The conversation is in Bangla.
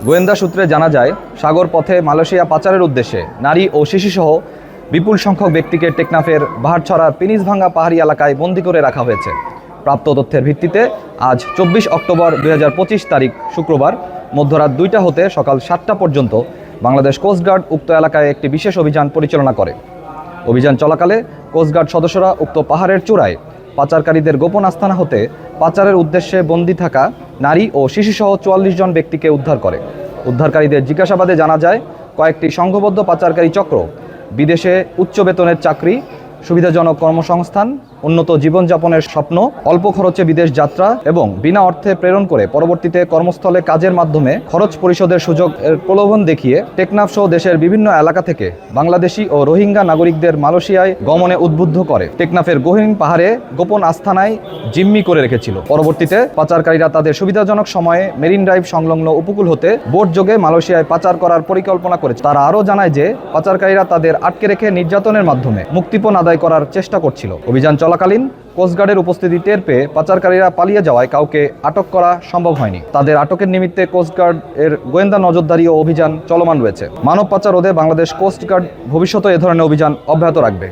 গোয়েন্দা সূত্রে জানা যায়, সাগর পথে মালয়েশিয়া পাচারের উদ্দেশ্যে নারী ও শিশুসহ বিপুল সংখ্যক ব্যক্তিকে টেকনাফের বাহারছড়ার পিনিসভাঙ্গা পাহাড়ি এলাকায় বন্দী করে রাখা হয়েছে। প্রাপ্ত তথ্যের ভিত্তিতে আজ 24 অক্টোবর 2025 তারিখ শুক্রবার মধ্যরাত 2টা হতে সকাল 7টা পর্যন্ত বাংলাদেশ কোস্টগার্ড উক্ত এলাকায় একটি বিশেষ অভিযান পরিচালনা করে। অভিযান চলাকালে কোস্টগার্ড সদস্যরা উক্ত পাহাড়ের চূড়ায় পাচারকারীদের গোপন আস্তানা হতে পাচারের উদ্দেশ্যে বন্দী থাকা নারী ও শিশুসহ 44 জন ব্যক্তিকে উদ্ধার করে। উদ্ধারকারীদের জিজ্ঞাসাবাদে জানা যায়, কয়েকটি সংঘবদ্ধ পাচারকারী চক্র বিদেশে উচ্চ বেতনের চাকরি, সুবিধাজনক কর্মসংস্থান, উন্নত জীবনযাপনের স্বপ্ন, অল্প খরচে বিদেশ যাত্রা এবং বিনা অর্থে প্রেরণ করে পরবর্তীতে কর্মস্থলে কাজের মাধ্যমে খরচ পরিশোধের সুযোগের প্রলোভন দেখিয়ে টেকনাফ সহ দেশের বিভিন্ন এলাকা থেকে বাংলাদেশি ও রোহিঙ্গা নাগরিকদের মালয়েশিয়ায় গমনে উদ্বুদ্ধ করে টেকনাফের গহীন পাহাড়ে গোপন আস্তানায় জিম্মি করে রেখেছিল। পরবর্তীতে পাচারকারীরা তাদের সুবিধাজনক সময়ে মেরিন ড্রাইভ সংলগ্ন উপকূল হতে বোট যোগে মালয়েশিয়ায় পাচার করার পরিকল্পনা করেছে। তারা আরও জানায় যে পাচারকারীরা তাদের আটকে রেখে নির্যাতনের মাধ্যমে মুক্তিপণ আদায় করার চেষ্টা করছিল। অভিযান চলাকালীন কোস্টগার্ডের উপস্থিতি টের পেয়ে পাচারকারীরা পালিয়ে যাওয়ায় কাউকে আটক করা সম্ভব হয়নি। তাদের আটকের নিমিত্তে কোস্টগার্ড এর গোয়েন্দা নজরদারি ও অভিযান চলমান রয়েছে। মানব পাচার রোধে বাংলাদেশ কোস্টগার্ড ভবিষ্যতে এ ধরনের অভিযান অব্যাহত রাখবে।